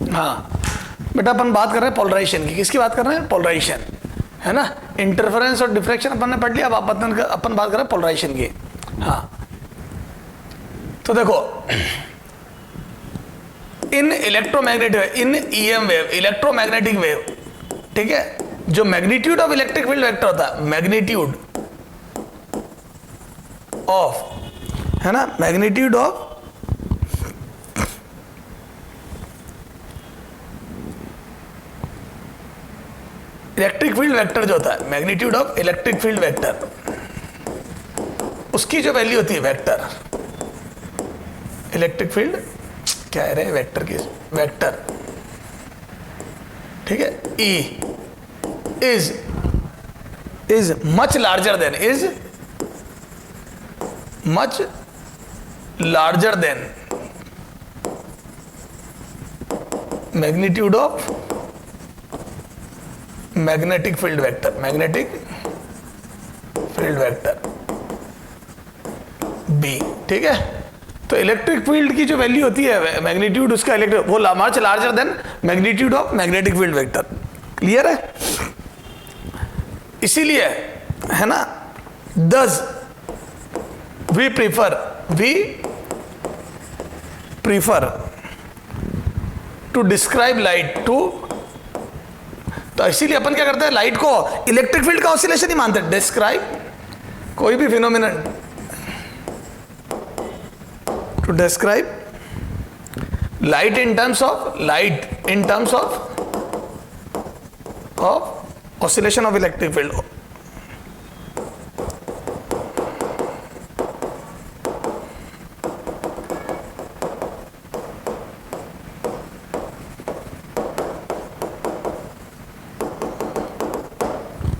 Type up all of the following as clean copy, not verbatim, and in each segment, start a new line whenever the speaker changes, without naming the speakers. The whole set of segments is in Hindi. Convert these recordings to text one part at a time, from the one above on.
हाँ बेटा अपन बात कर रहे हैं पोलराइजेशन की। किसकी बात कर रहे हैं? पोलराइजेशन, है ना। इंटरफेरेंस और डिफ्रैक्शन अपन ने पढ़ लिया, अब अपन बात कर रहे हैं पोलराइजेशन की। हाँ तो देखो, इन इलेक्ट्रोमैग्नेटिक, इन ईएम वेव, इलेक्ट्रोमैग्नेटिक वेव, ठीक है, जो magnitude of electric field vector होता है, मैग्नीट्यूड ऑफ, है ना, magnitude of electric field vector जो होता है, magnitude of electric field vector, उसकी जो वैल्यू होती है वेक्टर, इलेक्ट्रिक फील्ड क्या है रे, वेक्टर की वेक्टर, ठीक है, E is much larger than, is much larger than magnitude of magnetic field vector, magnetic field vector B, ठीक है। तो इलेक्ट्रिक फील्ड की जो वैल्यू होती है मैग्नीट्यूड उसका, इलेक्ट्रिक वो much larger than magnitude of magnetic field vector. Clear है? इसीलिए, है ना, thus we prefer to describe light to, तो इसीलिए अपन क्या करते हैं, लाइट को इलेक्ट्रिक फील्ड का ऑसिलेशन ही मानते हैं। डिस्क्राइब कोई भी phenomenon, to describe light in terms of oscillation of electric field.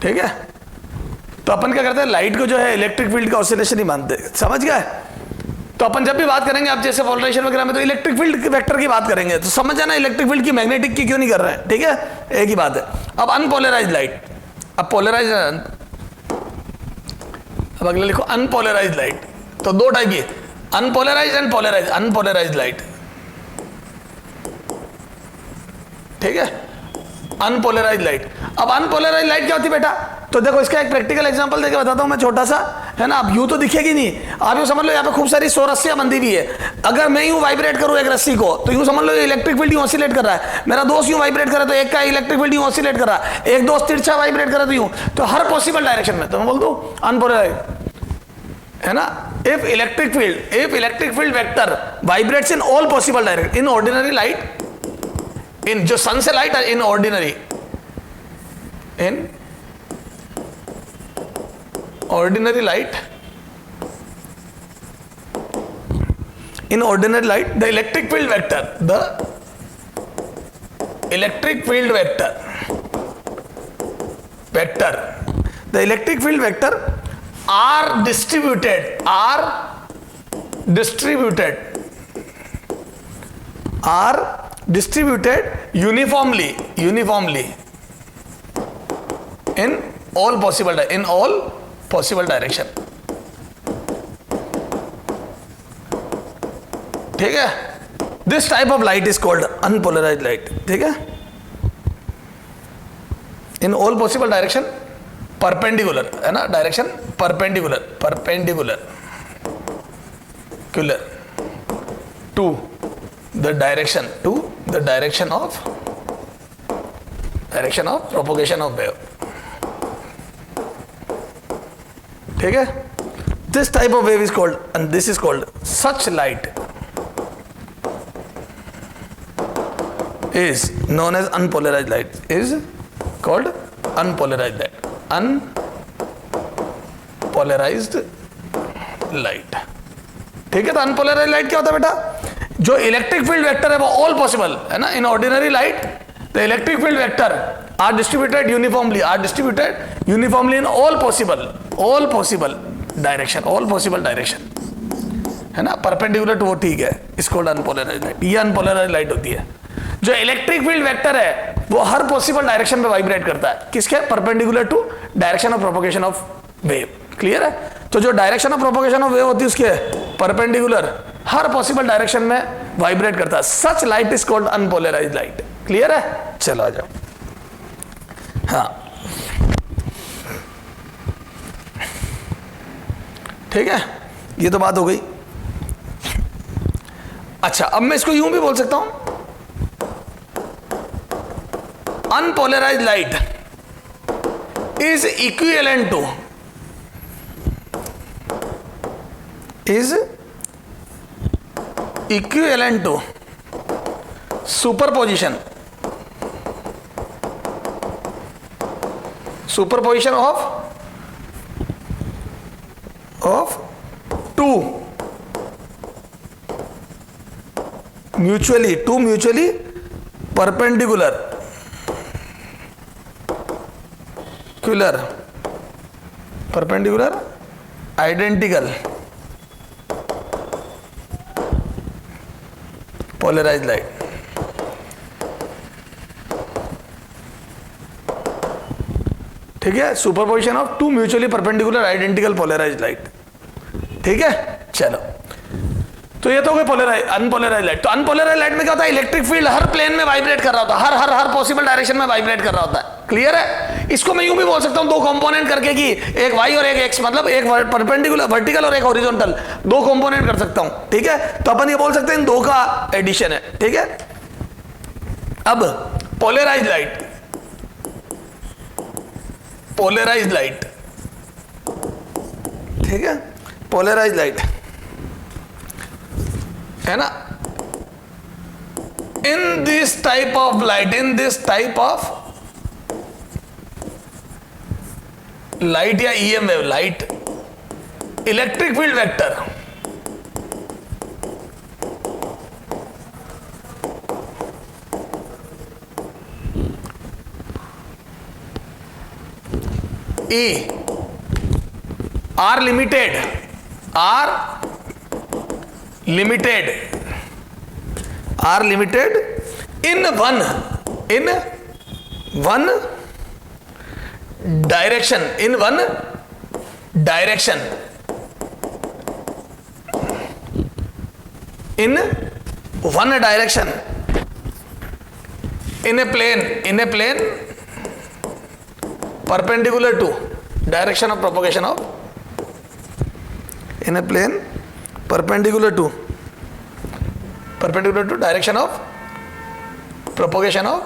ठीक है, तो अपन क्या करते हैं, लाइट को जो है इलेक्ट्रिक फील्ड का ऑसिलेशन ही मानते हैं। समझ गए? तो अपन जब भी बात करेंगे आप जैसे पोलराइजेशन वगैरह में, तो इलेक्ट्रिक फील्ड वेक्टर की बात करेंगे, तो समझ जाना इलेक्ट्रिक फील्ड की मैग्नेटिक की क्यों नहीं कर रहे हैं। ठीक है, एक ही बात है। अब अनपोलराइज्ड लाइट, अब पोलराइज, अब अगला लिखो अनपोलराइज्ड लाइट। तो दो टाइप की, unpolarized and polarized. Unpolarized light, ठीक है, अनपोलराइज्ड लाइट। अब अनपोलराइज्ड लाइट क्या होती है बेटा? तो देखो इसका एक प्रैक्टिकल एग्जांपल देके बताता हूं मैं, छोटा सा, है ना। अब यूं तो दिखेगी नहीं, आप यूं समझ लो यहाँ पे खूब सारी 100 रस्सियां बंधी हुई है। अगर मैं यूं वाइब्रेट करूं एक रस्सी को, तो यूं समझ लो इलेक्ट्रिक फील्ड यूं ऑसिलेट कर रहा है। मेरा दोस्त यूं वाइब्रेट कर रहा है, तो एक का इलेक्ट्रिक फील्ड यूं ऑसिलेट कर रहा है। एक दोस्त तिरछा वाइब्रेट कर रहा है, तो यूं, तो हर पॉसिबल डायरेक्शन में। तो मैं बोल दूं अनपोलराइज्ड, है ना। If electric field vector vibrates in all possible direction, in ordinary light, in जो सन से light in ordinary, in ordinary light, in ordinary light, the electric field vector the electric field vector are distributed uniformly in all possible direction. ठीक है, this type of light is called unpolarized light. ठीक है, in all possible direction, perpendicular, है ना, direction perpendicular to the direction of propagation of wave. ठीक है, this type of wave is called, and this is called, such light is known as unpolarized light, is called unpolarized light, unpolarized light। ठीक है, तो अनपोलराइज्ड लाइट क्या होता है बेटा? जो इलेक्ट्रिक फील्ड वेक्टर है वो ऑल पॉसिबल, है ना। In ordinary light the electric field vector are distributed uniformly in all possible direction, है ना, परपेंडिकुलर टू वो। ठीक है, इस कॉल्ड अनपोलराइज्ड लाइट। ये अनपोलराइज्ड लाइट होती है। जो इलेक्ट्रिक फील्ड वेक्टर है वो हर पॉसिबल डायरेक्शन में वाइब्रेट करता है। किसके? Perpendicular to direction of propagation of wave. Clear है? तो जो direction of propagation of wave होती है उसके परपेंडिकुलर हर पॉसिबल डायरेक्शन में वाइब्रेट करता है। Such light is called unpolarized light. Clear है? चलो आ जाओ। हाँ ठीक है, ये तो बात हो गई। अच्छा, अब मैं इसको यूं भी बोल सकता हूं, unpolarized light is equivalent to superposition of two mutually perpendicular identical polarized light। ठीक है, superposition of two mutually perpendicular identical polarized light. ठीक है, चलो, तो ये तो हो गई अनपोलराइज्ड लाइट। तो अनपोलराइज्ड लाइट में क्या होता है? इलेक्ट्रिक फील्ड हर प्लेन में वाइब्रेट कर रहा होता है, हर पॉसिबल डायरेक्शन में वाइब्रेट कर रहा होता है। क्लियर है? इसको मैं यूं भी बोल सकता हूं, दो कंपोनेंट करके कि एक वाई और एक एक्स, मतलब एक परपेंडिकुलर वर्टिकल और एक हॉरिजॉन्टल, दो कंपोनेंट कर सकता हूं। ठीक है, तो अपन ये बोल सकते हैं इन दो का एडिशन है। ठीक है, अब पोलराइज्ड लाइट, ठीक है, पोलराइज्ड लाइट है ना, in this type of light, light या EM wave light, electric field vector E are limited in one direction, in a plane perpendicular to direction of propagation of, in a plane perpendicular to direction of propagation of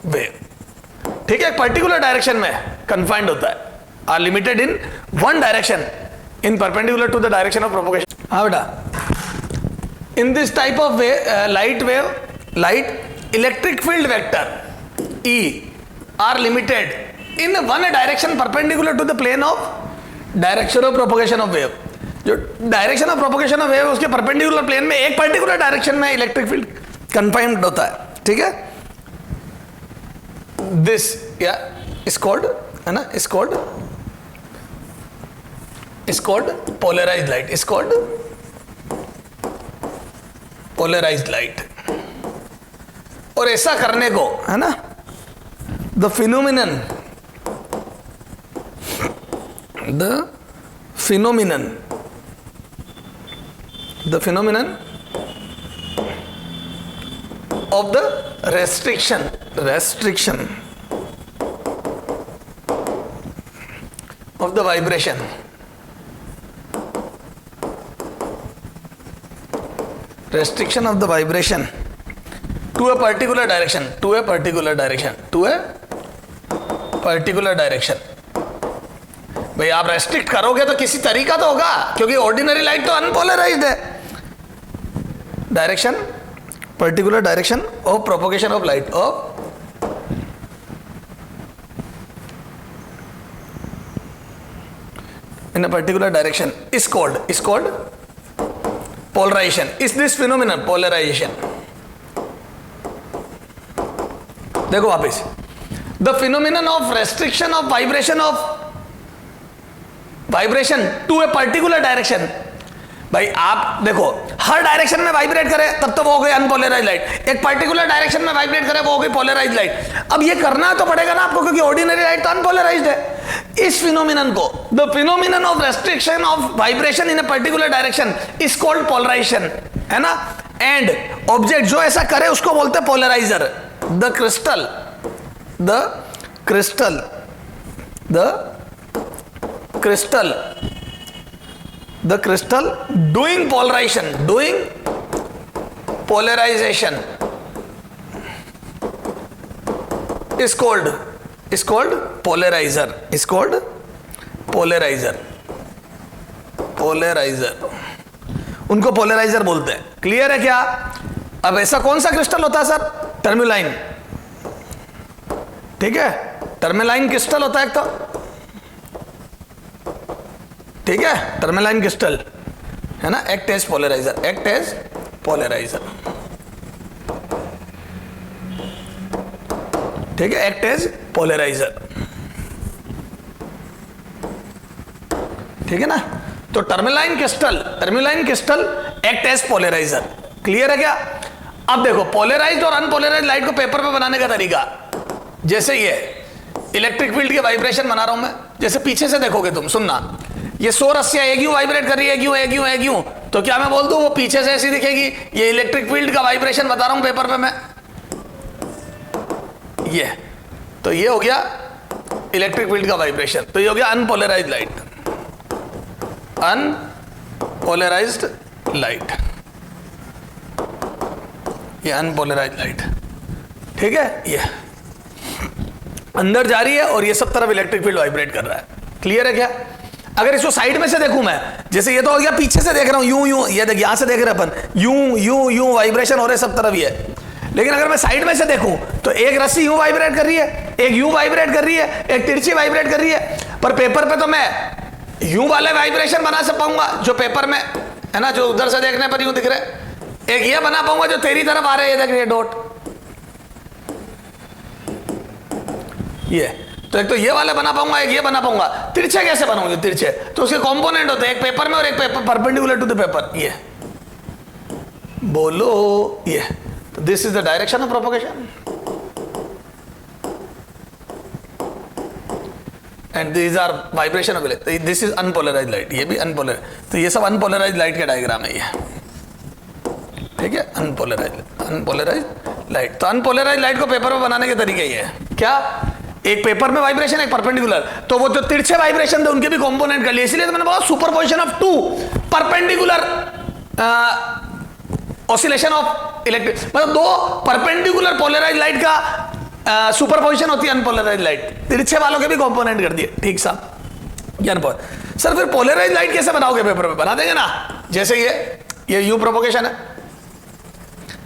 wave। ठीक है, एक पर्टिकुलर डायरेक्शन में कंफाइंड होता है, or limited in one direction in perpendicular to the direction of propagation. हाँ बेटा, in this type of light electric field vector E are limited in one direction perpendicular to the plane of direction of propagation of wave। जो direction of propagation of wave उसके परपेंडिकुलर प्लेन में एक पर्टिकुलर डायरेक्शन में इलेक्ट्रिक फील्ड कंफाइंड होता है। ठीक है, दिस या इज कॉल्ड, है ना, is called polarized light, is called polarized light. और ऐसा करने को, है ना, the phenomenon of the restriction of the vibration to a particular direction, भाई आप रेस्ट्रिक्ट करोगे तो किसी तरीका तो होगा, क्योंकि ऑर्डिनरी लाइट तो अनपोलराइज्ड है। Direction, particular direction of propagation of light of in a particular direction is called polarization. Is this phenomenon polarization? देखो वापिस, the phenomenon of restriction of vibration to a particular direction. भाई आप देखो, हर डायरेक्शन में वाइब्रेट करे तब तो वो हो गई अनपोलराइज्ड लाइट, एक पर्टिकुलर डायरेक्शन में वाइब्रेट करे वो हो गई पोलराइज्ड लाइट। अब ये करना तो पड़ेगा ना आपको, क्योंकि ऑर्डिनरी लाइट तो अनपोलराइज्ड है। इस फिनोमिनन को, the phenomenon of restriction of vibration in a particular direction is called polarization, है ना। एंड ऑब्जेक्ट जो ऐसा करे उसको बोलते हैं polarizer. The crystal doing polarization is called polarizer, उनको पोलराइजर बोलते हैं। क्लियर है क्या? अब ऐसा कौन सा क्रिस्टल होता है सर? टर्म्युलाइन, ठीक है, टर्म्युलाइन क्रिस्टल होता है एक तो, ठीक है, टर्म्युलाइन क्रिस्टल, है ना, एक्ट एज पोलराइजर, ठीक है, एक्ट एज पोलराइजर, ठीक है ना। तो tourmaline crystal act as polarizer. Clear है क्या? अब देखो पोलराइज्ड और अनपोलराइज्ड लाइट को पेपर पे बनाने का तरीका, जैसे ये इलेक्ट्रिक फील्ड के वाइब्रेशन बना रहा हूं मैं, जैसे पीछे से देखोगे तुम, सुनना, ये 100 रस्सियां एक यूं वाइब्रेट कर रही है, एक यूं, तो क्या मैं बोल दूं वो पीछे से ऐसी दिखेगी? ये इलेक्ट्रिक फील्ड का वाइब्रेशन बता रहा हूं पेपर पे मैं, ये तो ये हो गया इलेक्ट्रिक फील्ड का वाइब्रेशन। तो ये हो गया अनपोलराइज्ड लाइट, ये अनपोलराइज्ड लाइट, ठीक है, ये अंदर जा रही है और ये सब तरफ इलेक्ट्रिक फील्ड वाइब्रेट कर रहा है। क्लियर है क्या? अगर इसको साइड में से देखूं मैं, जैसे ये तो हो गया पीछे से देख रहा हूं, यूं, ये देख, यहां से देख रहे अपन, यूं वाइब्रेशन हो रहे सब तरफ ये। लेकिन अगर मैं साइड में से देखूं तो एक रस्सी यूं वाइब्रेट कर रही है, एक यूं वाइब्रेट कर रही है, एक तिरछी वाइब्रेट कर रही है। पर पेपर पे तो मैं यूं वाले वाइब्रेशन बना सक पाऊंगा जो पेपर में, है ना, जो उधर से देखने पर यूं दिख रहे, एक ये बना पाऊंगा जो तेरी तरफ आ रहे हैं, देख रही है डॉट, ये तो एक तो ये वाले बना पाऊंगा, एक ये बना पाऊंगा। तिरछे कैसे बनाऊंगे? तिरछे तो उसके कंपोनेंट होते हैं, एक पेपर में और एक paper perpendicular to the paper, ये बोलो, ये तो this is the direction of propagation and these are vibration of electric, this is unpolarized light, ये भी अनपोलराइज्ड, तो ये सब अनपोलराइज्ड लाइट का डायग्राम है ये, ठीक है, अनपोलराइज्ड लाइट। तो अनपोलराइज्ड लाइट को पेपर में बनाने के तरीके ये है क्या? एक पेपर में वाइब्रेशन, एक परपेंडिकुलर, तो वो जो तिरछे वाइब्रेशन थे उनके भी कंपोनेंट कर लिए, इसलिए तो मैंने बोला superposition of two perpendicular oscillation of electric, मतलब दो परपेंडिकुलर पोलराइज्ड लाइट का सुपरपोजिशन होती है अनपोलराइज्ड लाइट, तिरछे वालों के भी कंपोनेंट कर दिए, ठीक साहब। सर फिर पोलराइज्ड लाइट कैसे बनाओगे पेपर में? बना देंगे ना, जैसे ये यू प्रोपोगेशन है,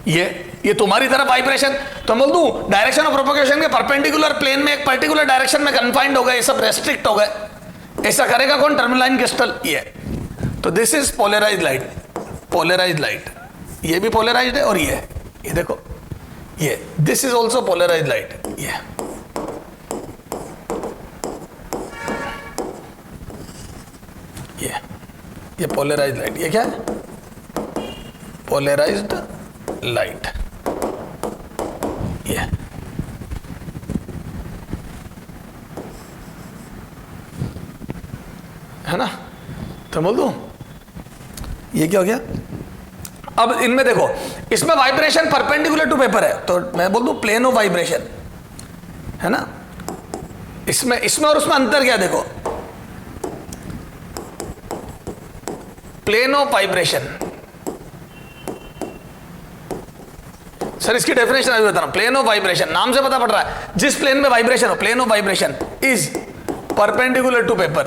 ये तुम्हारी तरफ वाइब्रेशन, तो मैं बोल दूं डायरेक्शन ऑफ प्रोपोगेशन के परपेंडिकुलर प्लेन में एक पर्टिकुलर डायरेक्शन में कन्फाइंड हो गए, ये सब रेस्ट्रिक्ट हो गए, ऐसा करेगा कौन? टर्म्युलाइन क्रिस्टल, ये। तो दिस इज पोलराइज्ड लाइट, ये भी पोलराइज्ड है और ये देखो, ये this is also polarized light, ये पोलराइज्ड लाइट, ये क्या है? पोलराइज्ड लाइट, ये है ना। तो बोल दूं ये क्या हो गया? अब इनमें देखो, इसमें वाइब्रेशन परपेंडिकुलर टू पेपर है, तो मैं बोल दूं प्लेन ऑफ वाइब्रेशन, है ना। इसमें और उसमें अंतर क्या? देखो, प्लेन ऑफ वाइब्रेशन, सर इसकी डेफिनेशन अभी बता रहा हूं। प्लेन ऑफ वाइब्रेशन नाम से पता पड़ रहा है, जिस प्लेन में वाइब्रेशन हो, plane of vibration is perpendicular to paper,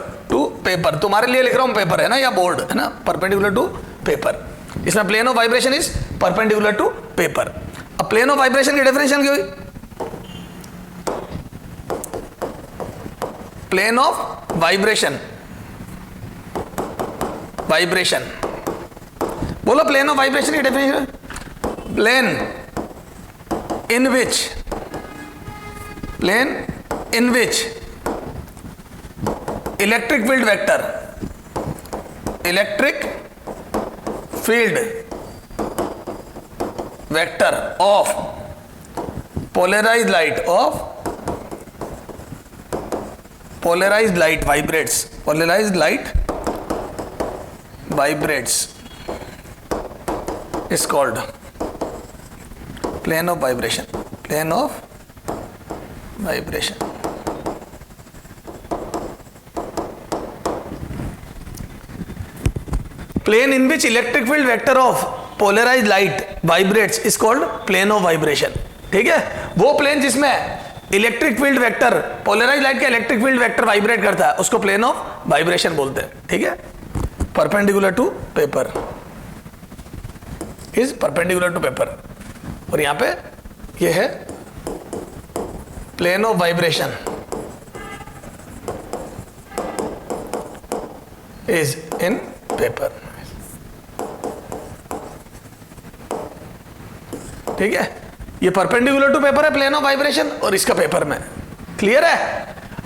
तुम्हारे लिए लिख रहा हूं पेपर, है ना, या बोर्ड, है ना, परपेंडिकुलर टू पेपर, इसमें plane of vibration is perpendicular to paper. अब प्लेन ऑफ वाइब्रेशन की डेफिनेशन क्या हुई? प्लेन ऑफ वाइब्रेशन, बोलो प्लेन ऑफ वाइब्रेशन की definition, plane in which electric field vector of polarized light polarized light vibrates, polarized light vibrates is called plane of vibration, plane of vibration. Plane in which electric field vector of polarized light vibrates is called plane of vibration. ठीक है, वो प्लेन जिसमें electric field vector, polarize light का इलेक्ट्रिक फील्ड वेक्टर वाइब्रेट करता है उसको प्लेन ऑफ वाइब्रेशन बोलते हैं. ठीक है, perpendicular to paper, is perpendicular to paper. और यहां पे ये है plane of vibration is in paper. ठीक है, ये परपेंडिकुलर टू पेपर है प्लेन ऑफ वाइब्रेशन, और इसका पेपर में. क्लियर है.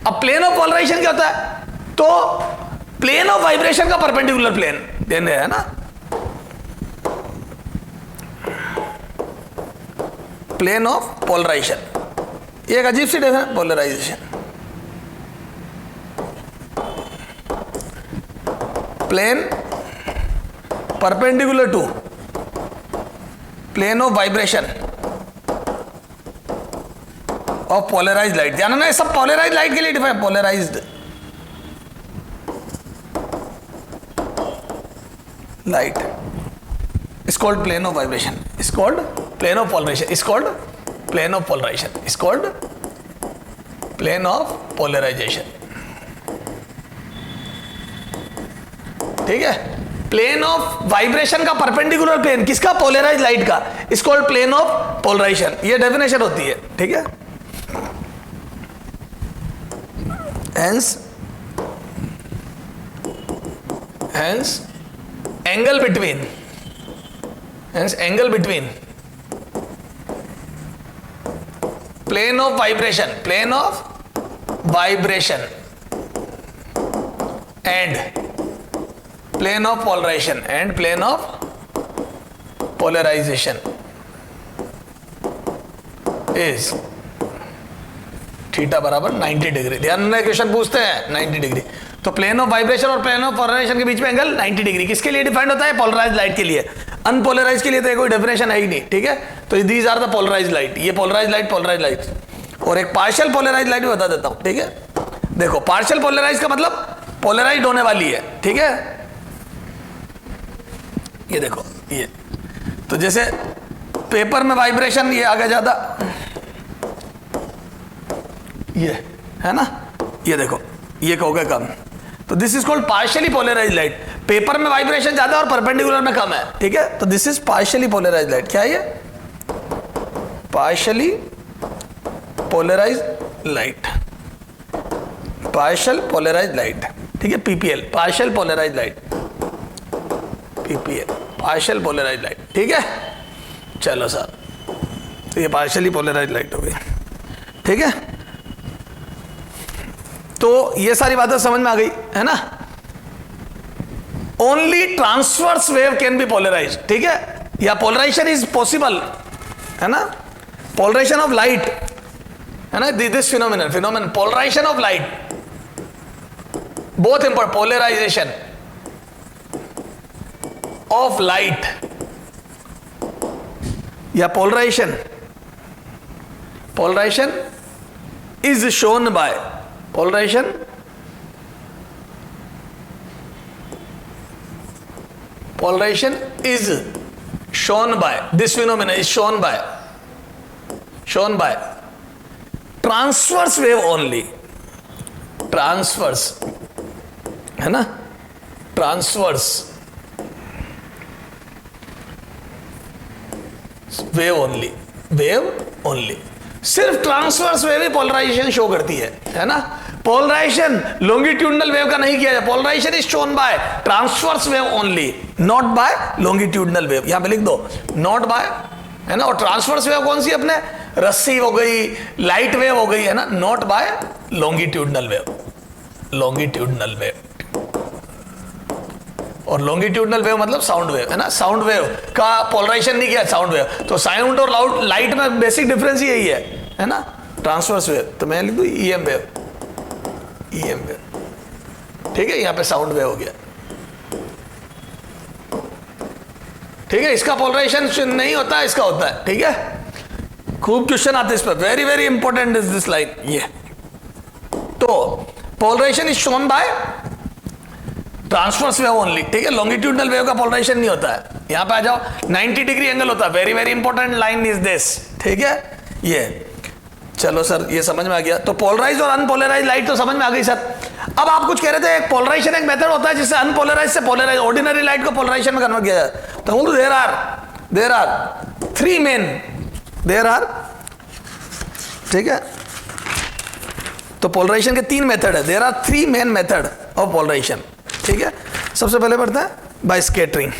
अब प्लेन ऑफ पोलराइजेशन क्या होता है, तो प्लेन ऑफ वाइब्रेशन का परपेंडिकुलर प्लेन देने है ना, प्लेन ऑफ पोलराइजेशन. ये एक अजीब सी definition, polarization plane perpendicular to plane of vibration of polarized light. ध्यान में, सब पोलराइज्ड लाइट के लिए define, polarized light is called plane of vibration, is called plane of polarization, is called plane of polarization, is called plane of polarization. ठीक है, प्लेन ऑफ वाइब्रेशन का परपेंडिकुलर प्लेन किसका, पोलराइज्ड लाइट का, is called plane of polarization. ये डेफिनेशन होती है. ठीक है, hence angle between plane of vibration and plane of polarization and plane of polarization is theta बराबर 90 डिग्री. ध्यान में क्वेश्चन पूछते हैं 90 डिग्री, तो प्लेन ऑफ वाइब्रेशन और प्लेन ऑफ पोलराइजेशन के बीच में एंगल 90 डिग्री. किसके लिए डिफाइंड होता है, पोलराइज्ड लाइट के लिए. अनपोलराइज के लिए तो कोई डेफिनेशन है ही नहीं. ठीक है, तो these are the polarized light. ये पोलराइज्ड लाइट. और एक पार्शियल पोलराइज्ड लाइट भी बता देता हूं. ठीक है, देखो पार्शियल पोलराइज का मतलब पोलराइज्ड होने वाली है. ठीक है, ये देखो, ये तो जैसे पेपर में वाइब्रेशन ये आगे ज्यादा, ये है ना, ये देखो ये कहोगे कम, तो this is called partially polarised light. Paper में वाइब्रेशन ज्यादा और परपेंडिकुलर में कम है. ठीक है, तो this is partially polarised light. क्या है ये, partially polarised light, partial polarised light. ठीक है, PPL, partial polarised light, PPL, partial polarised light. ठीक है, चलो सर, तो ये पार्शियली पोलराइज्ड लाइट हो गई. ठीक है, तो ये सारी बातें समझ में आ गई है ना. Only transverse wave can be polarise. ठीक है, या पोलराइजेशन इज पॉसिबल है ना, पोलराइजेशन ऑफ लाइट है ना, this phenomenon polarization of light, both important. Polarization of light या polarization is shown by polarization is shown by, this phenomenon is shown by transverse wave only. transverse है ना, transverse wave only. सिर्फ ट्रांसवर्स वेव ही पोलराइजेशन शो करती है ना. पोलराइजेशन लॉन्गिट्यूडनल वेव का नहीं किया जाए. Polarisation is shown by transverse wave only, not by longitudinal wave. यहां पे लिख दो, नॉट बाय, है ना. और ट्रांसवर्स वेव कौन सी, अपने रस्सी हो गई, लाइट वेव हो गई, है ना, नॉट बाय लॉन्गिट्यूडनल वेव. और लॉन्गिट्यूडनल वेव मतलब साउंड वेव, है ना. साउंड वेव का पोलराइजेशन नहीं किया, साउंड वेव. तो साउंड और लाइट में बेसिक डिफरेंस यही है ना, ट्रांसवर्स वेव. तो मैं लिख दूं ईएम वेव, EM वेव, ठीक है, यहां पे साउंड वेव हो गया, ठीक है। इसका पोलराइजेशन नहीं होता, इसका होता है, ठीक है। खूब क्वेश्चन आते हैं इस पर, very very important is this line. ये तो polarisation is shown by transverse wave only, ठीक है। लॉन्गिट्यूडनल वेव का पोलराइजेशन नहीं होता है। यहां पे आ जाओ, 90 डिग्री एंगल होता है, very very important line is this, ठीक है। ये चलो सर, ये समझ में आ गया। तो पोलराइज और अनपोलराइज लाइट तो समझ में आ गई सर। अब आप कुछ कह रहे थे, एक पोलराइजेशन एक मेथड होता है जिससे अनपोलराइज से पोलराइज, ऑर्डिनरी लाइट को पोलराइजेशन में कन्वर्ट किया जाए। तो there are three main, there are, ठीक है। तो पोलराइजेशन के तीन मेथड है, there are three main method of polarisation, ठीक है। सबसे पहले पढ़ते हैं बाय स्कैटरिंग,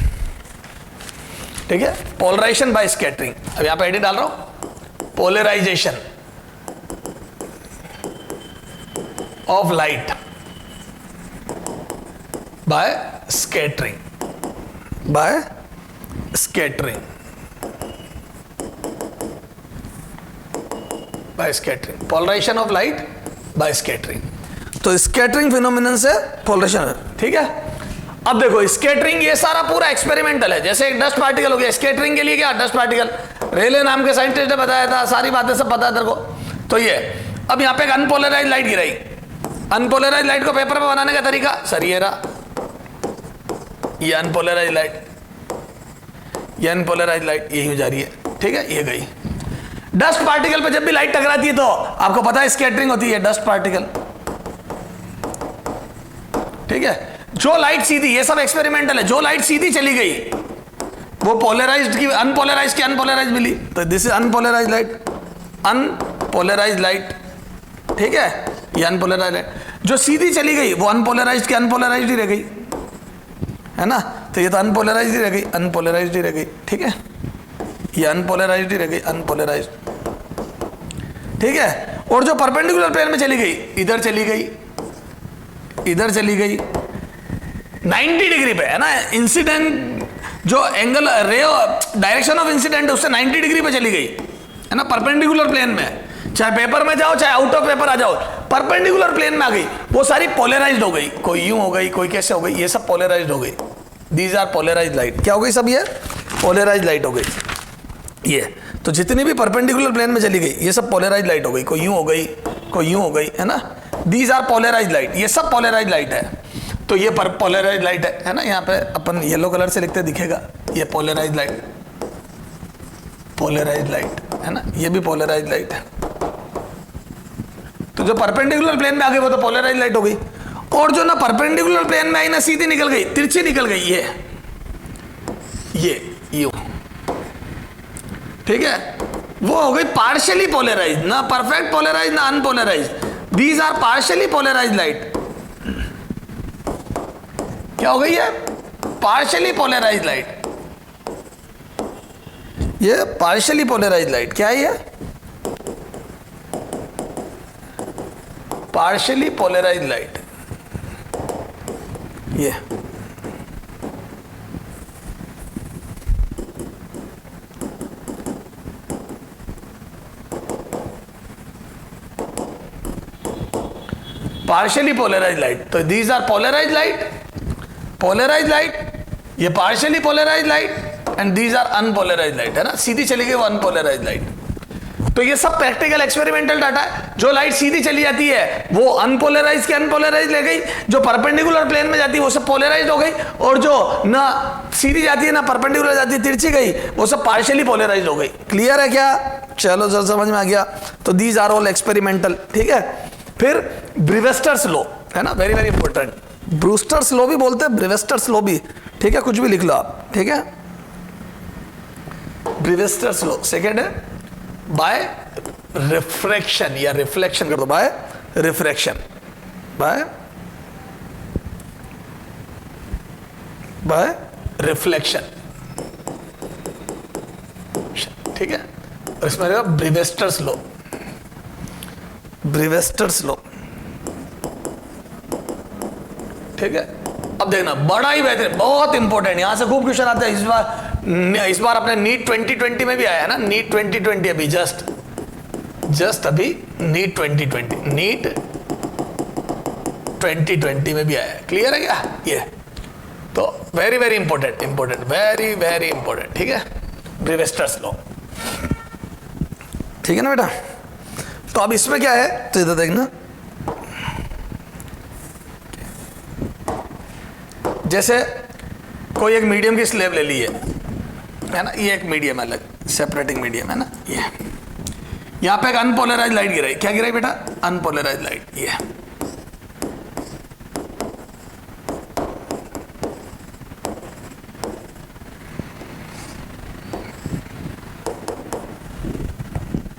ठीक है। पोलराइजेशन बाय स्कैटरिंग, अब यहां पे एडिट डाल रहा हूं, polarisation of light by scattering, by scattering, by scattering, polarisation of light by scattering. तो स्कैटरिंग फिनोमिनन से पोलराइजेशन, ठीक है। अब देखो स्कैटरिंग, ये सारा पूरा एक्सपेरिमेंटल है। जैसे एक डस्ट पार्टिकल हो गया, स्कैटरिंग के लिए क्या, डस्ट पार्टिकल, रेले नाम के साइंटिस्ट ने बताया था, सारी बातें सब पता है तेरे को। तो ये अब यहां पे एक अनपोलराइज लाइट गिराई, अनपोलराइज लाइट को पेपर पे बनाने का तरीका सर ये रहा, ये अनपोलराइज लाइट, ये अनपोलराइज लाइट यही हो जा रही है, ठीक है, ये गई। डस्ट पार्टिकल पे जब भी लाइट टकराती है तो आपको पता है स्कैटरिंग होती है, डस्ट पार्टिकल, ठीक है। जो लाइट सीधी, ये सब एक्सपेरिमेंटल है, जो लाइट सीधी चली गई वो पोलराइज्ड की अनपोलराइज मिली, तो this is unpolarise light, unpolarise light, ठीक है। ये अनपोलराइज लाइट जो सीधी चली गई वो अनपोलराइज्ड की अनपोलराइज्ड ही रह गई, है ना। तो ये तो अनपोलराइज्ड ही रह गई, अनपोलराइज्ड ही रह गई, ठीक है। ये अनपोलराइज्ड ही रह गई, अनपोलराइज्ड, ठीक है। और जो परपेंडिकुलर प्लेन में चली गई, इधर चली गई, इधर चली गई 90 डिग्री पे, है ना। इंसिडेंट जो एंगल, रे डायरेक्शन ऑफ इंसिडेंट उससे 90 डिग्री पे चली गई, है ना, परपेंडिकुलर प्लेन में। चाहे पेपर में जाओ चाहे आउट ऑफ पेपर आ जाओ, परपेंडिकुलर प्लेन में आ गई, वो सारी पोलराइज्ड हो गई, कोई यूं हो गई, कोई कैसे हो गई, ये सब पोलराइज्ड हो गई। दीज आर पोलराइज्ड लाइट, क्या हो गई सब, ये पोलराइज्ड लाइट हो गई। ये तो जितनी भी परपेंडिकुलर प्लेन में चली गई ये सब पोलराइज्ड लाइट हो गई, कोई यूं हो गई, कोई यूं हो गई, है ना। दीज आर पोलराइज्ड लाइट, ये सब पोलराइज्ड लाइट है। तो ये पोलराइज्ड लाइट है ना। यहाँ पे अपन येलो कलर से लिखते दिखेगा, ये पोलराइज्ड लाइट, पोलराइज्ड लाइट, है ना। ये भी पोलराइज्ड लाइट है। तो जो परपेंडिकुलर प्लेन में आ गई वो तो पोलराइज्ड लाइट हो गई, और जो ना परपेंडिकुलर प्लेन में आई ना सीधी निकल गई, तिरछी निकल गई, ये यू, ठीक है, वो हो गई पार्शियली पोलराइज्ड, ना परफेक्ट पोलराइज्ड ना unpolarized. These are partially polarised light. क्या हो गई है, पार्शियली पोलराइज्ड लाइट, ये पार्शियली पोलराइज्ड लाइट क्या है, ये पार्शियली पोलराइज्ड लाइट, ये पार्शियली पोलराइज्ड लाइट। तो these are polarized light, polarised light, ये partially polarised light, and these are unpolarized light, है ना। सीधी चली गई वो अनपोलराइज्ड लाइट। तो ये सब प्रैक्टिकल एक्सपेरिमेंटल डाटा है। जो लाइट सीधी चली जाती है वो अनपोलराइज की अनपोलराइज ले गई, जो परपेंडिकुलर प्लेन में जाती है वो सब पोलराइज हो गई, और जो ना सीधी जाती है ना परपेंडिकुलर जाती है, तिरछी गई, वो सब पार्शियली पोलराइज हो गई। क्लियर है क्या, चलो सर समझ में आ गया। तो दीज आर ऑल एक्सपेरिमेंटल, ठीक है। फिर ब्रीवेस्टर्स लॉ, है ना, very very important. Brewster's law भी बोलते हैं, ब्रीवेस्टर्स लॉ भी, ठीक है, कुछ भी लिख लो आप, ठीक है। ब्रीवेस्टर्स लॉ सेकेंड है बाय रिफ्रैक्शन, या रिफ्लेक्शन कर दो, बाय रिफ्रैक्शन, बाय रिफ्लेक्शन, ठीक है। और इसमें रहेगा ब्रीवेस्टर्स लॉ, ब्रीवेस्टर्स लॉ, ठीक है। अब देखना बड़ा ही बेहतरीन, बहुत इंपॉर्टेंट, यहां से खूब क्वेश्चन आते हैं। इस बार अपने नीट 2020 में भी आया है ना, नीट 2020 अभी जस्ट अभी नीट 2020, नीट 2020 में भी आया है, क्लियर है क्या ये? तो very very important, very very important, ठीक है, ब्रीवेस्टर्स लॉ, ठीक है ना बेटा। तो अब इसमें क्या है, तो इधर देखना, जैसे कोई एक मीडियम की स्लेब ले ली है ना, ये एक मीडियम अलग सेपरेटिंग मीडियम है ना, ये यहां पे एक अनपोलराइज लाइट गिराई, क्या गिराई बेटा? अनपोलराइज लाइट, ये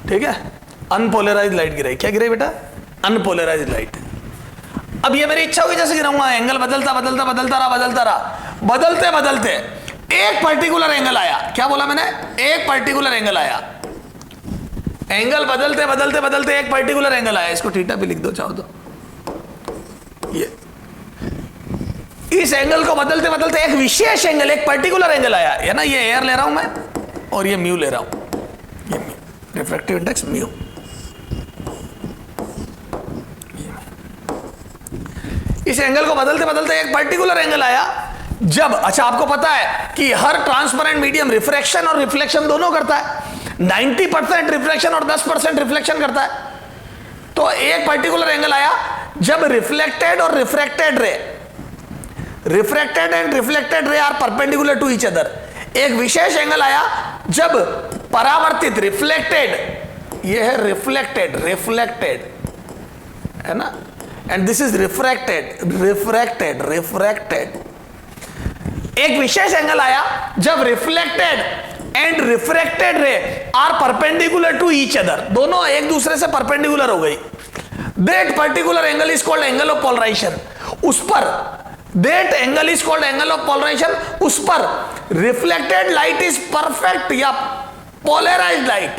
ठीक है, अनपोलराइज लाइट गिराई, क्या गिराई बेटा? Unpolarise light. अब ये मेरी इच्छा हुई जैसे गिराऊंगा, एंगल बदलता बदलता बदलता रहा, बदलते बदलते एक पर्टिकुलर एंगल आया, क्या बोला मैंने? एक पर्टिकुलर एंगल आया, एंगल बदलते बदलते बदलते एक पर्टिकुलर एंगल आया, इसको थीटा भी लिख दो चाहो तो। ये इस एंगल को बदलते बदलते एक विशेष एंगल, एक पर्टिकुलर एंगल आया, है ना, ये एयर ले रहा हूं मैं और ये म्यू ले रहा हूं, ये म्यू, रिफ्रैक्टिव इंडेक्स म्यू। इस एंगल को बदलते बदलते एक पर्टिकुलर एंगल आया जब, अच्छा आपको पता है कि हर ट्रांसपेरेंट मीडियम रिफ्रैक्शन और रिफ्लेक्शन दोनों करता है, 90% रिफ्लेक्शन और 10% रिफ्लेक्शन करता है। तो एक पर्टिकुलर एंगल आया जब रिफ्लेक्टेड और refracted ray, refracted and reflected ray are perpendicular to each other. एक विशेष एंगल आया जब परावर्तित, रिफ्लेक्टेड, ये है रिफ्लेक्टेड, रिफ्लेक्टेड है ना, and this is refracted, refracted, refracted. एक विशेष एंगल आया जब reflected and refracted ray are perpendicular to each other, दोनों एक दूसरे से परपेंडिकुलर हो गई। That particular angle is called angle of polarisation. उस पर, that angle is called angle of polarisation, उस पर रिफ्लेक्टेड लाइट इज परफेक्ट या पोलराइज्ड लाइट,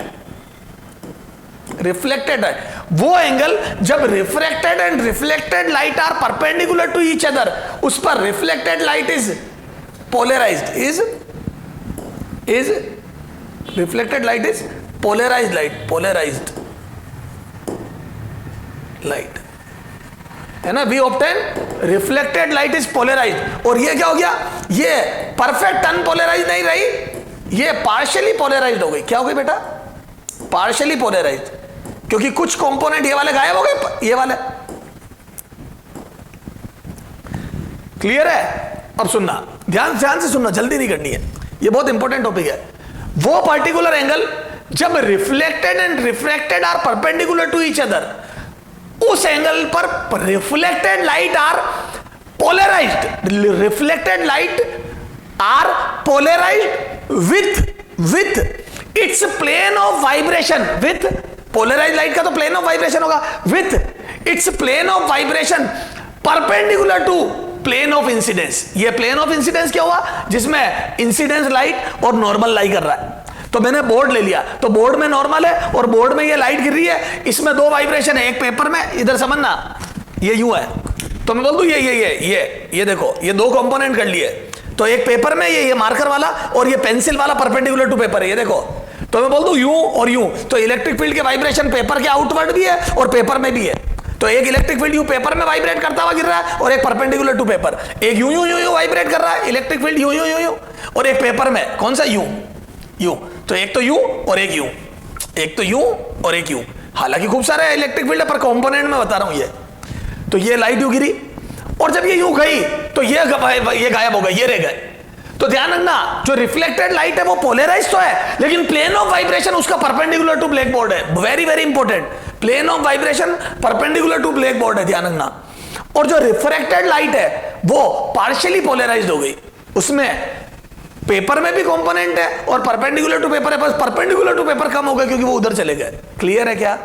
रिफ्लेक्टेड लाइट, वो एंगल जब refracted and reflected light are perpendicular to each other, उस पर reflected light is polarised, is reflected light is polarised light, polarised light, है ना। We obtain reflected light is polarised, और ये क्या हो गया? ये परफेक्ट अनपोलराइज्ड नहीं रही, ये पार्शियली पोलराइज्ड हो गई। क्या हो गई बेटा? पार्शियली पोलराइज्ड, क्योंकि कुछ कंपोनेंट ये वाले गायब हो गए, ये वाले। क्लियर है? अब सुनना, ध्यान से सुनना, जल्दी नहीं करनी है, ये बहुत इंपॉर्टेंट टॉपिक है। वो पर्टिकुलर एंगल जब reflected and refracted are perpendicular to each other, उस एंगल पर reflected light are polarised, reflected light are polarised with its plane of vibration, with polarised light का तो प्लेन ऑफ वाइब्रेशन होगा, with its plane of vibration perpendicular to plane of incidence. ये प्लेन ऑफ इंसिडेंस क्या हुआ? जिसमें इंसिडेंस लाइट और नॉर्मल लाइट कर रहा है। तो मैंने बोर्ड ले लिया, तो बोर्ड में नॉर्मल है और बोर्ड में ये लाइट गिर रही है, इसमें दो वाइब्रेशन है, एक पेपर में, इधर समझना, ये यूं है, तो मैं बोल दूं ये देखो, ये दो कंपोनेंट कर लिए, तो एक पेपर में ये मार्कर वाला और ये पेंसिल वाला परपेंडिकुलर टू पेपर है, ये देखो, तो मैं बोल दूं यूं और यूं, तो इलेक्ट्रिक फील्ड के वाइब्रेशन पेपर के आउटवर्ड भी है और पेपर में भी है। तो एक इलेक्ट्रिक फील्ड यूं पेपर में वाइब्रेट करता हुआ गिर रहा है और एक परपेंडिकुलर टू पेपर, एक यूं यूं यूं यूं वाइब्रेट कर रहा है इलेक्ट्रिक फील्ड यूं यूं यूं यूं, और एक पेपर में कौन सा? यूं यूं। तो एक तो यूं और एक यूं, एक तो यूं और एक यूं। हालांकि खूब सारे इलेक्ट्रिक फील्ड है पर कंपोनेंट में बता रहा हूं ये। तो ये लाइट यूं गिरी और जब ये यूं गई तो ये गायब हो गए, ये रह गए। तो ध्यान रखना, जो रिफ्लेक्टेड लाइट है वो पोलराइज तो है, लेकिन प्लेन ऑफ वाइब्रेशन उसका परपेंडिकुलर टू ब्लैक बोर्ड है। Very very important, plane of vibration perpendicular to black board है, ध्यान रखना। और जो रिफ्रैक्टेड लाइट है वो पार्शियली पोलराइज्ड हो गई, उसमें पेपर में भी कंपोनेंट है और परपेंडिकुलर टू पेपर है, बस परपेंडिकुलर टू पेपर कम हो गया क्योंकि वो उधर चले गए। क्लियर है क्या?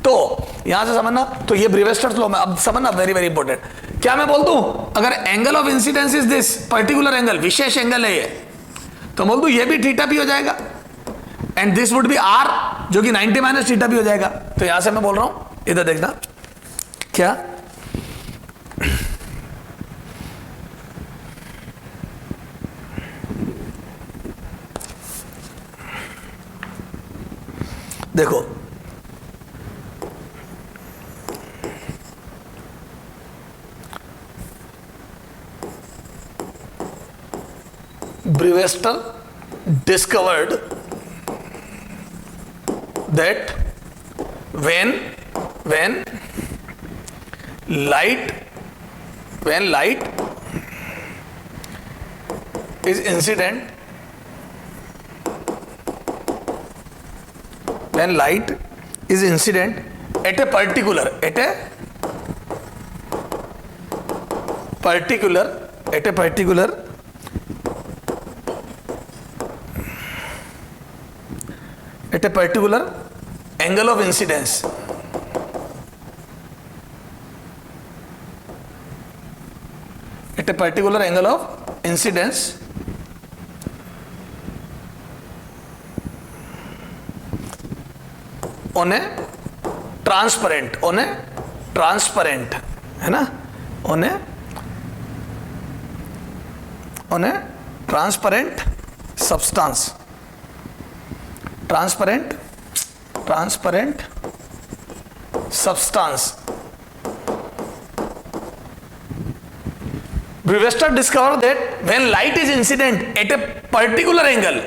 तो यहां से समझना, तो ये ब्रीवेस्टर्स लॉ में अब समझना, वेरी वेरी इंपॉर्टेंट। क्या मैं बोल दूं, अगर angle of incidence is this particular angle, विशेष एंगल है ये, तो बोल दूं ये भी थीटा भी हो जाएगा and this would be r, जो कि 90 माइनस थीटा भी हो जाएगा। तो यहां से मैं बोल रहा हूं, इधर देखना, क्या देखो, Brewster discovered that when light is incident, when light is incident at a particular angle of incidence, at a particular angle of incidence on a transparent है ना, on a transparent substance, transparent substance. Brewster discovered that when light is incident at a particular angle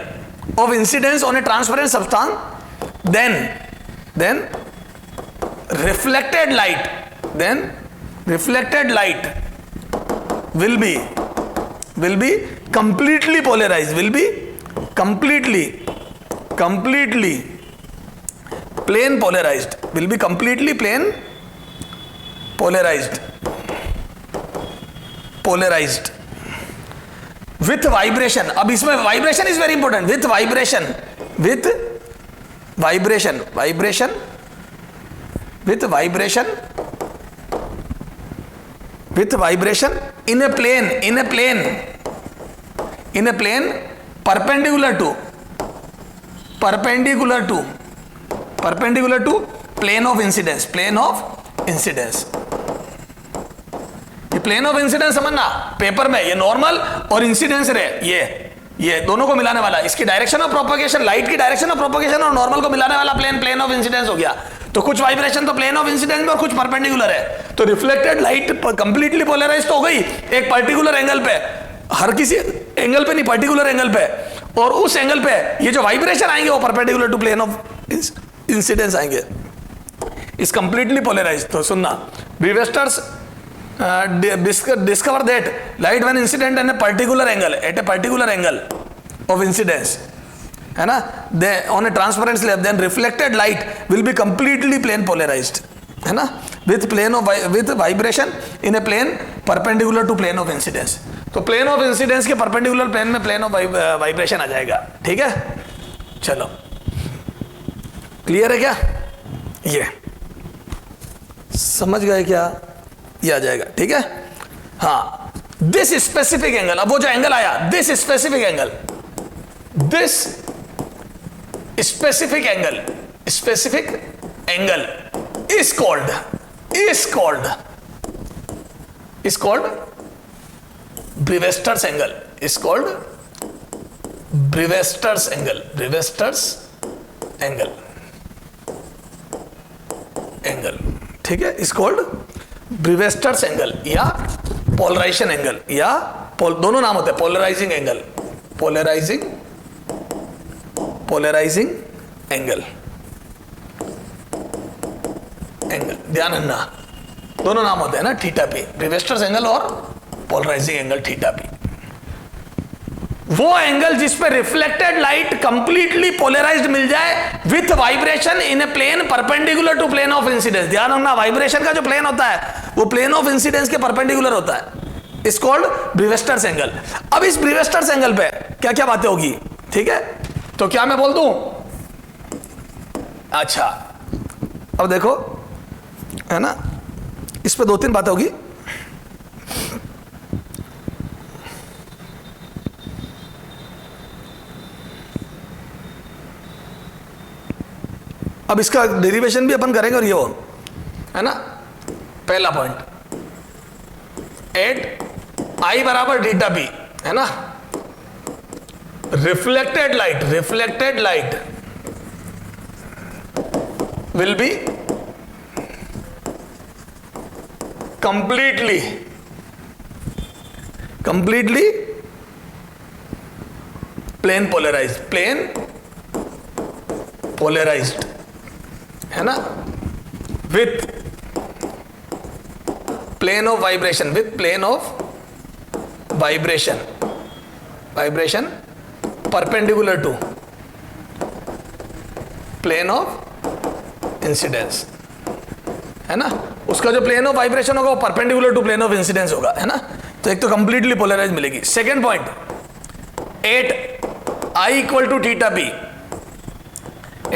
of incidence on a transparent substance, then reflected light will be completely polarized, completely plane polarized, with vibration. अब इसमें vibration is very important. with vibration in a plane perpendicular to plane of incidence. ये प्लेन ऑफ इंसिडेंस समझना, पेपर में ये नॉर्मल और इंसिडेंस रे, ये दोनों को मिलाने वाला, इसकी डायरेक्शन ऑफ प्रोपगेशन, लाइट की डायरेक्शन ऑफ प्रोपगेशन और नॉर्मल को मिलाने वाला प्लेन ऑफ इंसिडेंस हो गया। तो कुछ वाइब्रेशन तो प्लेन ऑफ इंसिडेंस में और कुछ परपेंडिकुलर है। तो रिफ्लेक्टेड लाइट कंप्लीटली पोलराइज तो हो गई एक पर्टिकुलर एंगल पे, हर किसी एंगल पे नहीं, पर्टिकुलर एंगल पे, और उस एंगल पे ये जो वाइब्रेशन आएंगे वो perpendicular to plane of incidence आएंगे, इज कंप्लीटली पोलराइज। तो सुनना, ब्रीवेस्टर्स discover that light when incident at a particular angle of incidence, है ना, on a transparent slab, then reflected light will be completely plane polarized, है ना, with vibration in a plane perpendicular to plane of incidence. तो plane of incidence के perpendicular plane में plane of vibration आ जाएगा। ठीक है, चलो क्लियर है क्या, ये समझ गए क्या, ये आ जाएगा। ठीक है, हाँ, दिस स्पेसिफिक एंगल, अब वो जो एंगल आया, this specific angle is called Brewster's angle, ठीक है, is called ब्रीवेस्टर्स एंगल या पोलराइजेशन एंगल, या दोनों नाम होते हैं, पोलराइजिंग एंगल, ध्यान रखना, दोनों नाम होते हैं ना, थीटा पी, ब्रीवेस्टर्स एंगल और पोलराइजिंग एंगल थीटा पी। वो एंगल जिस पे रिफ्लेक्टेड लाइट कंप्लीटली पोलराइज्ड मिल जाए with vibration in a plane perpendicular to plane of incidence. ध्यान रखना, वाइब्रेशन का जो प्लेन होता है वो प्लेन ऑफ इंसिडेंस के परपेंडिकुलर होता है, इज कॉल्ड ब्रीवेस्टर्स एंगल। अब इस ब्रीवेस्टर्स एंगल पे क्या क्या बातें होगी, ठीक है, तो क्या मैं बोल दूं, अच्छा अब देखो, है ना, इस पे 2-3 बातें होगी। अब इसका डेरिवेशन भी अपन करेंगे और ये हो, है ना, पहला पॉइंट, एट आई बराबर थीटा पी, है ना, reflected light will be completely plane polarised है ना, with plane of vibration, vibration perpendicular to plane of incidence, है ना। उसका जो प्लेन ऑफ वाइब्रेशन होगा वो perpendicular to plane of incidence होगा, है ना। तो एक तो कंप्लीटली पोलराइज मिलेगी। Second point, 8I equal to theta p,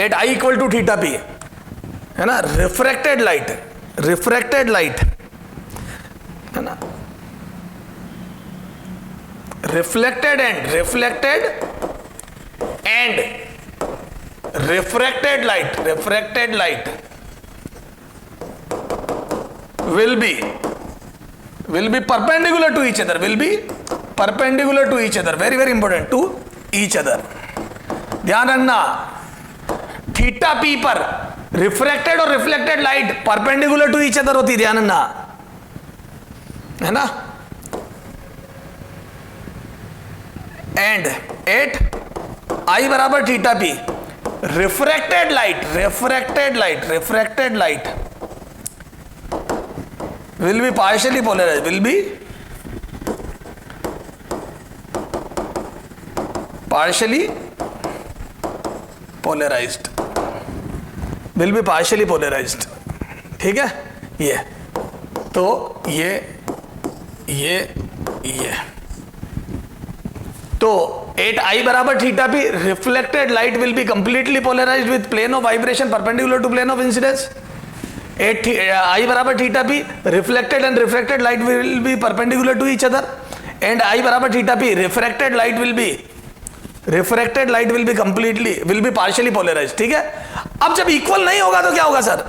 8I equal to theta p, है ना। रिफ्रैक्टेड लाइट है ना, reflected and refracted light will be perpendicular to each other, very very important, to each other। ध्यान रखना, थीटा पी पर रिफ्रैक्टेड और reflected light perpendicular to each other होती, ध्यान रखना, है ना। एंड 8I बराबर theta p, refracted light will be partially polarized, will be partially polarized, ठीक है। ये तो ये तो 8I बराबर theta p, reflected light will be completely polarised with plane of vibration perpendicular to plane of incidence. 8I बराबर theta p, reflected and refracted light will be perpendicular to each other, and I बराबर theta p, refracted light will be completely partially polarised, ठीक है। अब जब इक्वल नहीं होगा तो क्या होगा sir,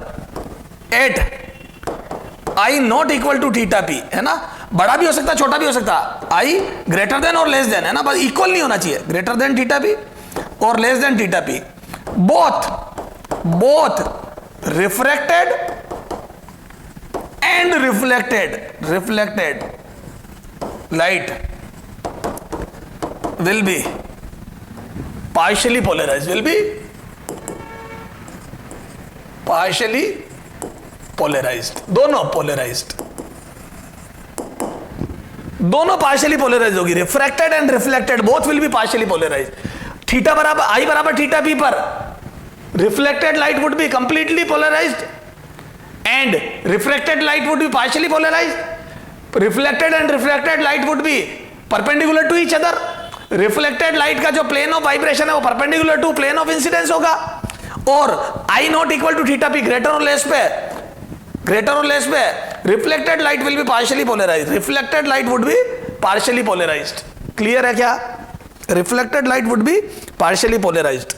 8I not equal to theta p, है ना। बड़ा भी हो सकता है, छोटा भी हो सकता है, I ग्रेटर देन और लेस देन, है ना, बस इक्वल नहीं होना चाहिए, ग्रेटर देन थीटा पी और less than theta P, both refracted and reflected light will be partially polarized, दोनों partially polarized होगी, refracted and reflected both will be partially polarized। Theta बराबर I बराबर थीटा पी पर reflected light would be completely polarized and refracted light would be partially polarized, reflected and refracted light would be perpendicular to each other। reflected light का जो plane of vibration है वो perpendicular to plane of incidence होगा, और I not equal to theta p greater or less पे reflected light will be partially polarized, clear है क्या, reflected light would be partially polarized,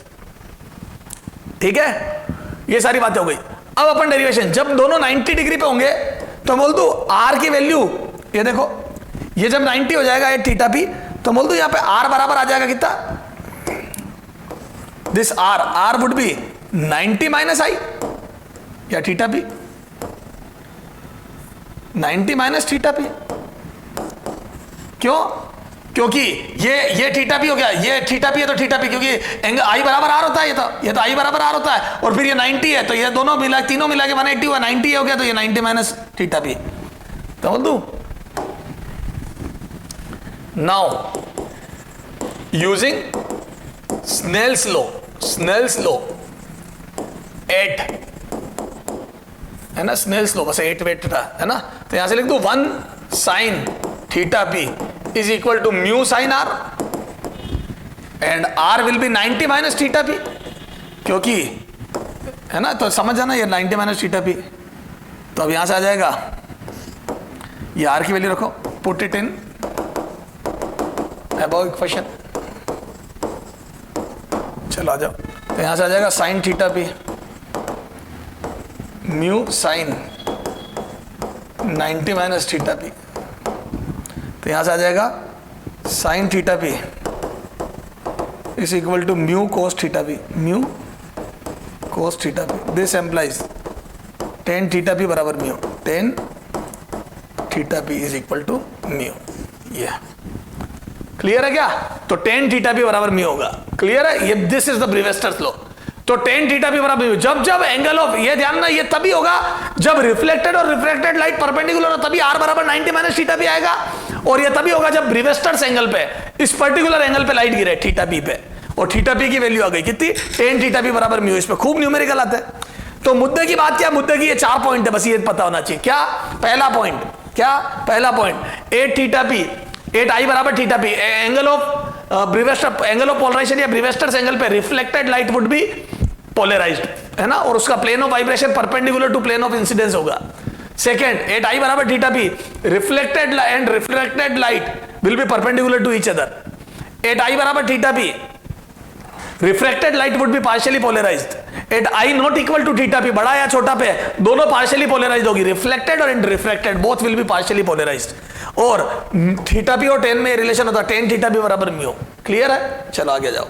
ठीक है। ये सारी बातें हो गई। अब अपन डेरिवेशन, जब दोनों 90 डिग्री पे होंगे तो बोल दो R की वैल्यू, ये देखो, ये जब 90 हो जाएगा 8 थीटा पी, तो बोल दो यहाँ पे R बराबर आ जाएगा कितना, this R would be 90 minus I या theta P, 90 minus theta P. क्यों, क्योंकि ये थीटा पी हो गया, ये थीटा पी है तो थीटा पी, क्योंकि एंगल I बराबर R होता है, ये तो I बराबर R होता है, और फिर ये 90 है तो ये दोनों तीनों मिला के 180 हुआ, 90 हो गया तो ये 90 माइनस थीटा पी, तो बोल दूं। नाउ यूजिंग स्नेल्स लॉ 8 है ना, स्नेल्स लॉ बस 8 वेट था, है ना। तो यहां से लिख दो 1 sin theta P is equal to mu sin R and R will be 90 minus theta p, क्योंकि, है ना, तो समझ जाना ये 90 minus theta p। तो अब यहां से आ जाएगा, ये R की वैल्यू रखो, put it in above equation, चलो आ जाओ। तो यहां से आ जाएगा sin theta p mu sin 90 minus theta p, तो यहां से आ जाएगा sine theta p is equal to mu cos theta p, this implies tan theta p बराबर mu, tan theta p is equal to mu. ये क्लियर है क्या? तो टेन थीटा भी बराबर म्यू होगा। क्लियर है? ये दिस इज द ब्रीवेस्टर्स लॉ। तो टेन थीटा भी बराबर म्यू। जब जब एंगल ऑफ, ये ध्यान ना, ये तभी होगा जब रिफ्लेक्टेड और रिफ्रैक्टेड लाइट परपेंडिकुलर हो, तभी आर बराबर 90 माइनस थीटा भी आएगा। और ये तभी होगा जब ब्रीवेस्टर्स एंगल पे, इस पर्टिकुलर एंगल पे लाइट गिरे थीटा पी पे, और थीटा पी की वैल्यू आ गई कितनी? टेन थीटा भी बराबर म्यू। इस पे खूब न्यूमेरिकल आते हैं। तो मुद्दे की बात क्या? मुद्दे की ये 4 पॉइंट है, बस ये पता होना चाहिए। क्या पहला पॉइंट? क्या पहला पॉइंट? 8 थीटा पी, 8 आई बराबर theta p, angle of Brewster, angle of polarization या ब्रीवेस्टर्स एंगल पे reflected light would be polarized, है ना, और उसका plane of vibration perpendicular to plane of incidence होगा। सेकंड, 8 आई बराबर theta p, reflected and refracted light will be perpendicular to each other. 8 i बराबर theta p, refracted light would be partially polarized. At i not equal to theta p, बड़ा या छोटा पे, दोनों पार्शियली पोलराइज्ड होगी। रिफ्लेक्टेड और refracted both will be partially polarised. और थीटा पी और टेन में रिलेशन होता है, टेन थीटा पी बराबर म्यू। क्लियर है? चलो आगे जाओ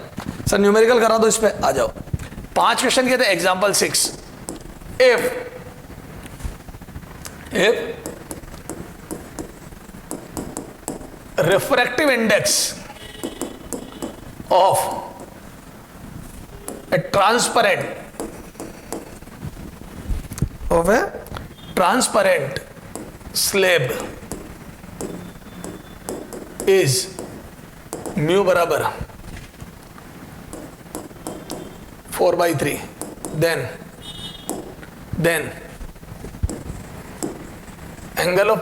सर, न्यूमेरिकल करा दो इस पे, आ जाओ। 5 क्वेश्चन किए थे। Example 6, if refractive index of a transparent slab is mu बराबर 4/3, then angle of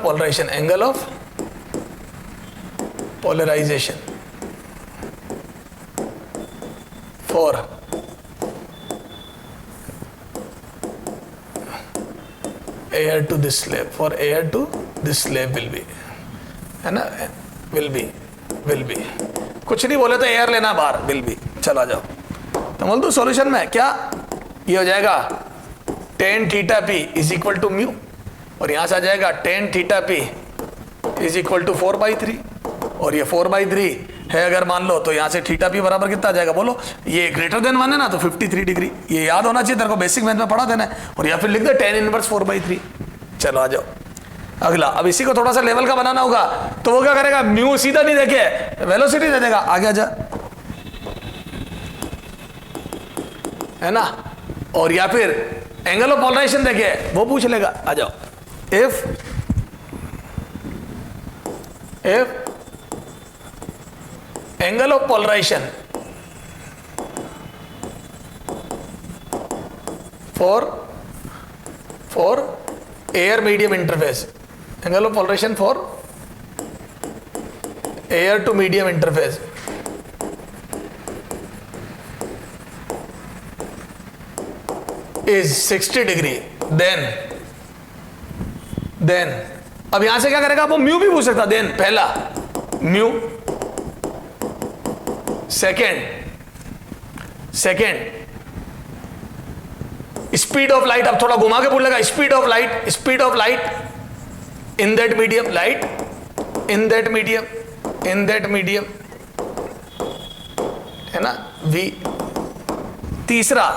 polarization for air to this slab, for air to this slab will be, है ना, will be कुछ नहीं बोले तो एयर लेना बाहर, will be। चला जाओ, तो बोल दो सॉल्यूशन में क्या ये हो जाएगा, tan theta p is equal to mu, और यहां से आ जाएगा tan theta p is equal to 4/3, और ये 4/3 है अगर मान लो, तो यहां से थीटा p बराबर कितना आ जाएगा बोलो? ये ग्रेटर देन 1 है ना, तो 53 डिग्री। ये याद होना चाहिए तेरे को, बेसिक मैथ में पढ़ा देना है। और या फिर लिख दे tan इनवर्स 4/3। चलो आ जाओ अगला। अब इसी को थोड़ा सा लेवल का बनाना होगा, तो वो क्या करेगा, म्यू सीधा नहीं देखे वेलोसिटी दे देगा। आगे आ जा, है ना, और या फिर एंगल ऑफ पोलराइजेशन देखे वो पूछ लेगा। आ जाओ, if angle of polarization for air medium interface, angle of polarization for air to medium interface is 60 degree, then अब यहां से क्या करेगा वो, म्यू भी पूछ सकता। देन पहला mu, second speed of light. अब थोड़ा घुमा के बोलेगा, speed of light in that medium, है ना, v। तीसरा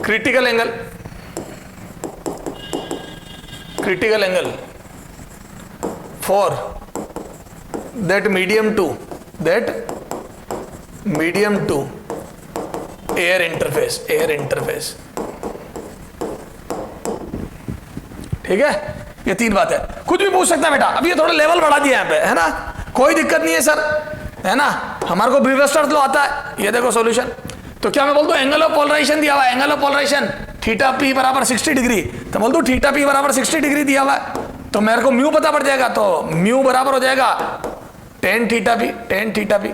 critical angle for that medium to air interface. ठीक है, ये 3 बात है। कुछ भी पूछ सकता है बेटा। अब ये थोड़ा लेवल बढ़ा दिया यहाँ पे, है ना, कोई दिक्कत नहीं है सर, है ना, हमारे को ब्रीवेस्टर्स लॉ आता है। ये देखो सॉल्यूशन, तो क्या मैं बोल दूं एंगल ऑफ पोलराइजेशन दिया हुआ है, angle of polarisation theta p बराबर 60 डिग्री, तो बोल दूं थीटा पी बराबर 60 डिग्री दिया हुआ है, तो मेरे को म्यू पता पड़ जाएगा। तो म्यू बराबर हो जाएगा tan थीटा पी,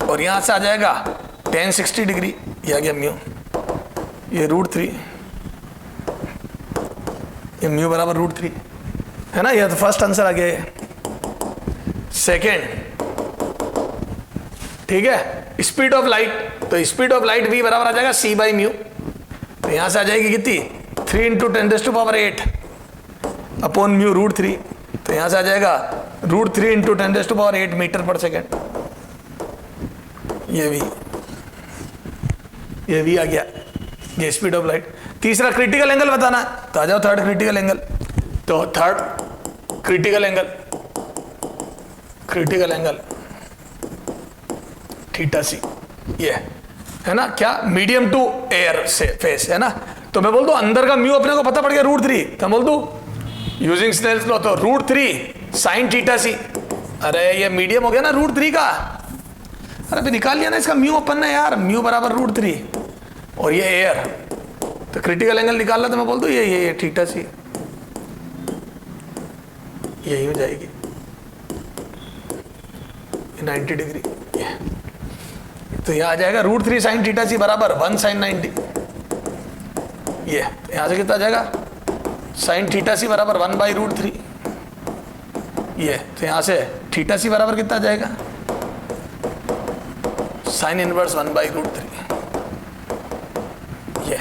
और यहां से आ जाएगा tan 60 डिग्री, ये आ गया म्यू, ये √3, ये म्यू बराबर √3, है ना। ये तो फर्स्ट आंसर आ गया ये। सेकेंड, ठीक है, स्पीड ऑफ लाइट, तो स्पीड ऑफ लाइट v बराबर आ जाएगा c/म्यू, तो यहां से आ जाएगी कितनी, 3 × 10⁸ अपॉन म्यू √3, तो यहां से आ जाएगा √3 × 10⁸ मीटर पर सेकेंड। ये v आ गया, ये स्पीड ऑफ लाइट। तीसरा क्रिटिकल एंगल बताना है, तो आ जाओ थर्ड क्रिटिकल एंगल। तो थर्ड क्रिटिकल एंगल थीटा सी, ये है ना क्या, मीडियम टू एयर से फेस है ना। तो मैं बोल दूं अंदर का म्यू अपने को पता पड़ गया √3, तो बोल दूं यूजिंग स्नेल्स लॉ तो √3 साइन थीटा सी। अरे ये मीडियम हो गया ना √3 का। अरे अभी निकाल लिया ना इसका म्यू अपन ने यार, म्यू बराबर √3 और ये एयर, तो क्रिटिकल एंगल निकालना तो मैं बोल दूं ये थीटा सी, यही हो जाएगी 90 डिग्री। तो यह आ जाएगा √3 साइन थीटा सी बराबर 1 साइन 90। ये यहां से कितना आ जाएगा, साइन थीटा सी बराबर 1/√3। ये तो यहां से थीटा सी बराबर कितना आ जाएगा, साइन इनवर्स 1/√3। ये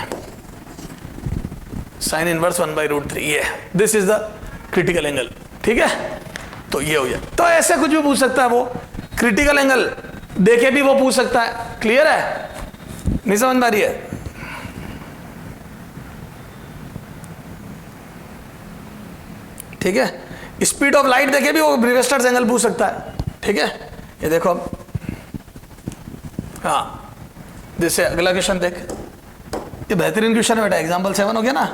साइन इनवर्स 1/√3, ये this is the critical angle. ठीक है, तो ये हो गया। तो ऐसे कुछ भी पूछ सकता है वो, क्रिटिकल एंगल देखे भी वो पूछ सकता है। क्लियर है, नहीं समझ में आ रही है? ठीक है, स्पीड ऑफ लाइट देखे भी वो ब्रीवेस्टर्स एंगल पूछ सकता है। ठीक है, ये देखो अब, हाँ जैसे अगला क्वेश्चन देख, ये बेहतरीन क्वेश्चन है बेटा, एग्जाम्पल 7 हो गया ना,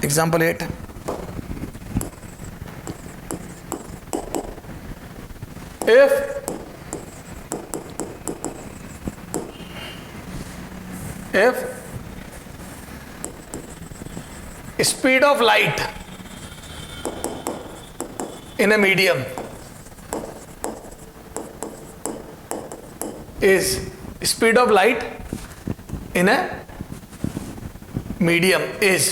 example 8 if speed of light in a medium is speed of light in a medium is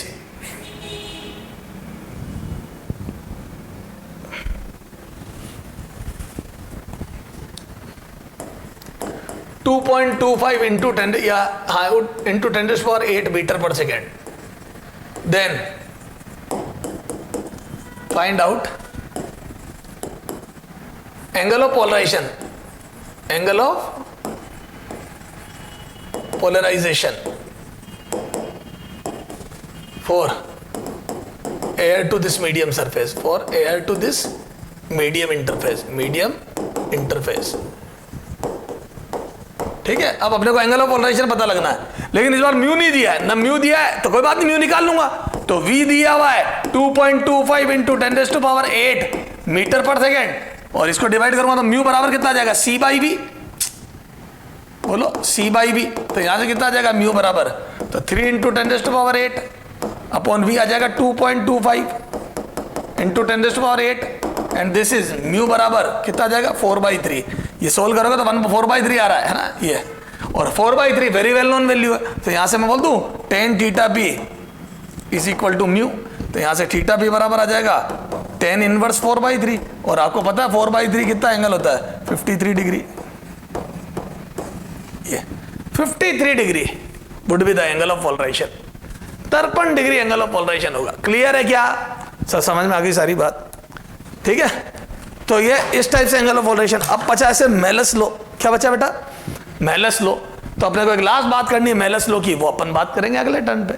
2.25 into 10 into 10⁸ meter per second. Then find out angle of polarization. Angle of polarization for air to this medium surface. For air to this medium interface. Medium interface. ठीक है, अब अपने को एंगल ऑफ पोलराइजेशन पता लगना है, लेकिन इस बार म्यू नहीं दिया है ना, म्यू दिया है तो कोई बात नहीं, म्यू निकाल लूंगा। तो v दिया हुआ है 2.25 into 10⁸ मीटर पर सेकेंड, और इसको डिवाइड करूंगा तो म्यू बराबर कितना आ जाएगा, c/v। बोलो c/v, तो यहां से कितना आ जाएगा म्यू बराबर, तो 3 into 10⁸ अपॉन v आ जाएगा 2.25 into 10⁸, and this is mu बराबर कितना आ जाएगा 4/3। ये सोल्व करोगे तो 4/3 आ रहा है ना ये, और 4/3 वेरी वेल नोन वैल्यू है, तो यहां से मैं बोल दूं tan θp is equal to mu, तो यहां से θp बराबर आ जाएगा tan इनवर्स 4/3, और आपको पता है 4/3 कितना एंगल होता है 53 डिग्री। ये 53 degree would be the angle of polarisation, 53 degree angle of polarisation होगा। क्लियर है क्या, सब समझ में आ गई सारी बात? ठीक है, तो ये इस टाइप से एंगल ऑफ पोलराइजेशन। अब बचा ऐसे मेलस लो, क्या बचा बेटा, मेलस लो। तो अपने को एक लास्ट बात करनी है मेलस लो की, वो अपन बात करेंगे अगले टर्न पे।